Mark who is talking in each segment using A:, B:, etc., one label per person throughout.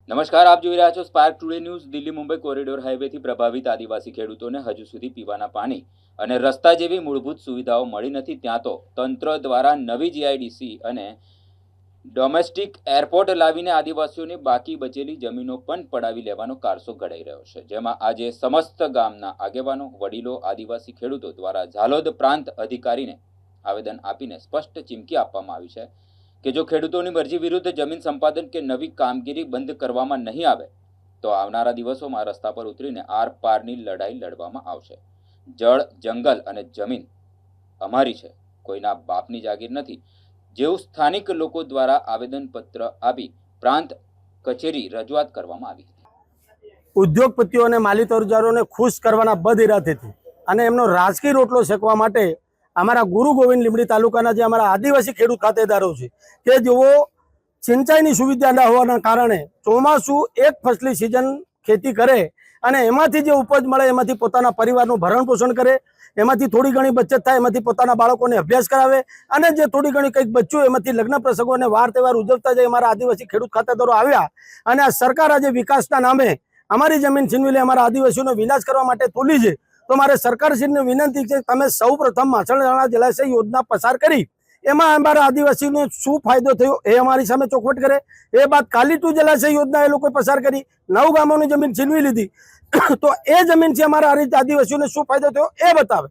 A: નમસ્કાર, આપ જોઈ રહ્યા છો spark today news. Delhi Mumbai corridor હાઈવેથી પ્રભાવિત આદિવાસી ખેડૂતોને હજુ સુધી પીવાના પાણી અને રસ્તા જેવી મૂળભૂત સુવિધાઓ મળી નથી। ત્યાં તો તંત્ર દ્વારા નવી જીઆઈડીસી અને ડોમેસ્ટિક એરપોર્ટ લાવીને આદિવાસીઓની બાકી બચેલી જમીનો પણ પડાવી લેવાનો કારસો ઘડાઈ રહ્યો છે, જેમાં આજે સમસ્ત ગામના આગેવાનો, વડીલો, આદિવાસી ખેડૂતો દ્વારા ઝાલોદ પ્રાંત અધિકારીને આવેદન આપીને સ્પષ્ટ ચીમકી આપવામાં આવી છે કે જો ખેડૂતોની મરજી વિરુદ્ધ જમીન સંપાદન કે નવી કામગીરી બંધ કરવામાં નહીં આવે તો આવનારા દિવસોમાં રસ્તા પર ઉતરીને આર પારની લડાઈ લડવામાં આવશે। જળ, જંગલ અને જમીન અમારી છે, કોઈના બાપની જાગીર નથી જેવું સ્થાનિક લોકો દ્વારા આવેદનપત્ર આપી પ્રાંત કચેરી રજૂઆત કરવામાં આવી હતી।
B: ઉદ્યોગપતિઓ અને માલિકદારોને ખુશ કરવાના બદ ઇરાદેથી અને એમનો રાજકીય રોટલો શેકવા માટે અમારા ગુરુ ગોવિંદ લીંબડી તાલુકાના જે અમારા આદિવાસી ખેડૂત ખાતેદારો છે કે જેઓ સિંચાઈની સુવિધા ન હોવાના કારણે ચોમાસું એક ફસલી સિઝન ખેતી કરે અને એમાંથી જે ઉપજ મળે એમાંથી પોતાના પરિવારનું ભરણ પોષણ કરે, એમાંથી થોડી ઘણી બચત થાય, એમાંથી પોતાના બાળકોને અભ્યાસ કરાવે અને જે થોડી ઘણી કંઈક બચ્યું એમાંથી લગ્ન પ્રસંગો અને વાર તહેવાર ઉજવતા જે અમારા આદિવાસી ખેડૂત ખાતેદારો આવ્યા અને આ સરકાર આજે વિકાસના નામે અમારી જમીન છીનવી લે, અમારા આદિવાસીઓનો વિનાશ કરવા માટે તોલી છે। તો મારે સરકારશ્રીને વિનંતી છે, તમે સૌ પ્રથમ માછણધારા જલાશય યોજના પસાર કરી એમાં અમારા આદિવાસીઓને શું ફાયદો થયો એ અમારી સામે ચોખવટ કરે। એ બાદ કાલીટુ જલાશય યોજના એ લોકોએ પસાર કરી, 9 ગામોની જમીન છીનવી લીધી તો એ જમીનથી અમારા આદિવાસીઓને શું ફાયદો થયો એ બતાવે।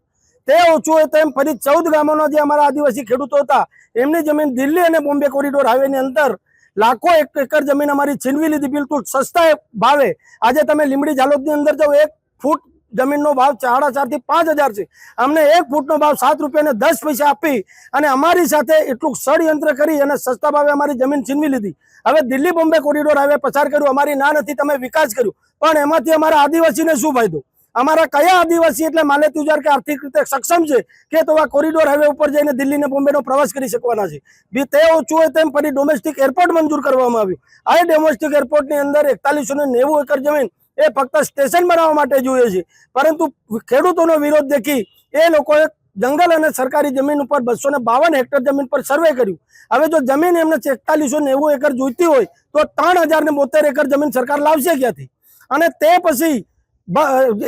B: તે ઓછું હોય તેમ ફરી 14 ગામોના જે અમારા આદિવાસી ખેડૂતો હતા એમની જમીન દિલ્હી અને બોમ્બે કોરિડોર હાઈવેની અંદર લાખો એકર જમીન અમારી છીનવી લીધી બિલકુલ સસ્તા ભાવે। આજે તમે લીંબડી ઝાલોદની અંદર જાઓ, 1 ફૂટ જમીનનો ભાવ 4,500 થી 5,000 છે। અમને 1 ફૂટનો ભાવ 7 રૂપિયા અને 10 પૈસા આપી અને અમારી સાથે એટલું ષડયંત્ર કરી અને સસ્તા ભાવે અમારી જમીન છીનવી લીધી। હવે દિલ્હી બોમ્બે કોરિડોર હાઈવે પસાર કર્યું, અમારી ના નથી, તમે વિકાસ કર્યું, પણ એમાંથી અમારા આદિવાસીને શું ફાયદો? અમારા કયા આદિવાસી એટલે માલેતુજાર કે આર્થિક રીતે સક્ષમ છે કે તો આ કોરિડોર હાઈવે ઉપર જઈને દિલ્હી ને બોમ્બેનો પ્રવાસ કરી શકવાના છે? તે ઓછું હોય તેમ ફરી ડોમેસ્ટિક એરપોર્ટ મંજૂર કરવામાં આવ્યું। આ ડોમેસ્ટિક એરપોર્ટની અંદર 4190 એકર જમીન એ ફક્ત સ્ટેશન બનાવવા માટે જોઈએ છે, પરંતુ ખેડૂતોનો વિરોધ દેખી એ લોકોએ જંગલ અને સરકારી જમીન ઉપર 252 હેક્ટર જમીન પર સર્વે કર્યું। હવે જો જમીન એમને 4190 એકર જોઈતી હોય તો 3072 એકર જમીન સરકાર લાવશે ક્યાંથી? અને તે પછી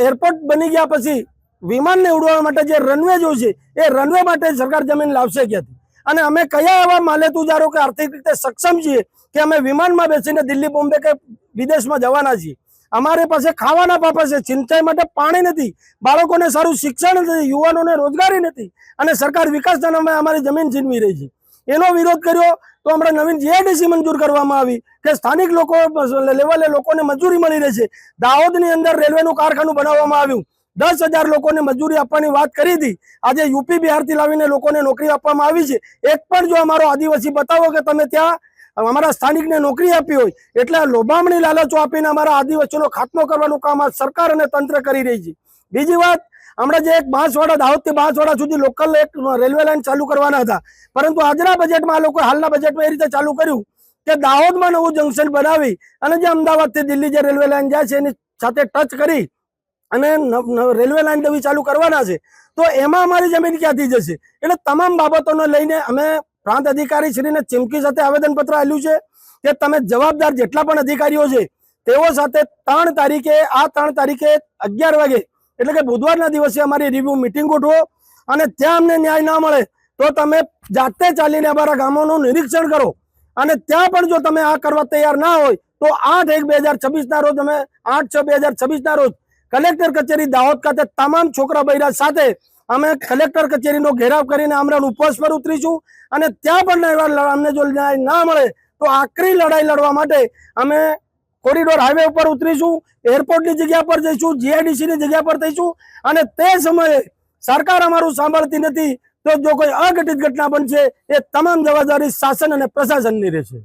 B: એરપોર્ટ બની ગયા પછી વિમાનને ઉડવા માટે જે રનવે જોઈશે એ રનવે માટે સરકાર જમીન લાવશે ક્યાંથી? અને અમે કયા એવા માલેતુજારો કે આર્થિક રીતે સક્ષમ છીએ કે અમે વિમાનમાં બેસીને દિલ્હી, બોમ્બે કે વિદેશમાં જવાના છીએ? અમારી પાસે ખાવાના પાપા છે, સિંચાઈ માટે પાણી નથી, બાળકોને સારું શિક્ષણ નથી, યુવાનોને રોજગારી નથી અને સરકાર વિકાસના નામે અમારી જમીન છીનવી રહી છે। એનો વિરોધ કર્યો તો હમણાં નવીન જીઆઈડીસી મંજૂર કરવામાં આવી કે સ્થાનિક લોકો લેવલે લોકોને મજૂરી મળી રહેશે। દાહોદની અંદર રેલવેનું કારખાનું બનાવવામાં આવ્યું, 10,000 લોકોને મજૂરી આપવાની વાત કરી હતી, આજે યુપી, બિહારથી લાવીને લોકોને નોકરી આપવામાં આવી છે। એક પણ જો અમારો આદિવાસી બતાવો કે તમે ત્યાં અમારા સ્થાનિકને નોકરી આપી હોય, એટલે લોભામણી લાલચો આપીને અમારા આદિવાસીઓનો ખાત્મો કરવાનું કામ આ સરકાર અને તંત્ર કરી રહી છે। બીજી વાત, હમણાં જે એક બાંસવાડા, દાહોદથી બાંસવાડા સુધી લોકલ એક રેલવે લાઈન ચાલુ કરવાના હતા, પરંતુ આજના બજેટમાં આ લોકો હાલના બજેટમાં એ રીતે ચાલુ કર્યું કે દાહોદમાં નવું જંકશન બનાવી અને જે અમદાવાદથી દિલ્હી જે રેલવે લાઈન જાય છે એની સાથે ટચ કરી અને રેલવે લાઈન નવી ચાલુ કરવાના છે, તો એમાં અમારી જમીન ક્યાંથી જશે? એટલે તમામ બાબતોને લઈને અમે પ્રાંત અધિકારી શ્રીને ચીમકી સાથે આવેદનપત્ર આપ્યું છે કે તમે જવાબદાર જેટલા પણ અધિકારીઓ છે તેઓ સાથે 3 તારીખે 11 વાગે એટલે કે બુધવારના દિવસે અમારી રિવ્યુ મિટિંગ ગોઠવો અને ત્યાં અમને ન્યાય ના મળે તો તમે જાતે ચાલીને અમારા ગામોનું નિરીક્ષણ કરો અને ત્યાં પણ જો તમે આ કરવા તૈયાર ના હોય તો 8/1/2026 રોજ અમે 8/6/2026 રોજ કલેક્ટર કચેરી દાહોદ ખાતે તમામ છોકરા બૈરા સાથે અમે કલેક્ટર કચેરીનો ઘેરાવ કરીને આમરણ ઉપવાસ પર ઉતરીશું અને ત્યાં પણ અમને જો ન્યાય ના મળે તો આકરી લડાઈ લડવા માટે અમે કોરિડોર હાઈવે ઉપર ઉતરીશું, એરપોર્ટની જગ્યા પર જઈશું, જીઆઈડીસીની જગ્યા પર થઈશું અને તે સમયે સરકાર અમારું સાંભળતી નથી તો જો કોઈ અઘટિત ઘટના બનશે એ તમામ જવાબદારી શાસન અને પ્રશાસનની રહેશે।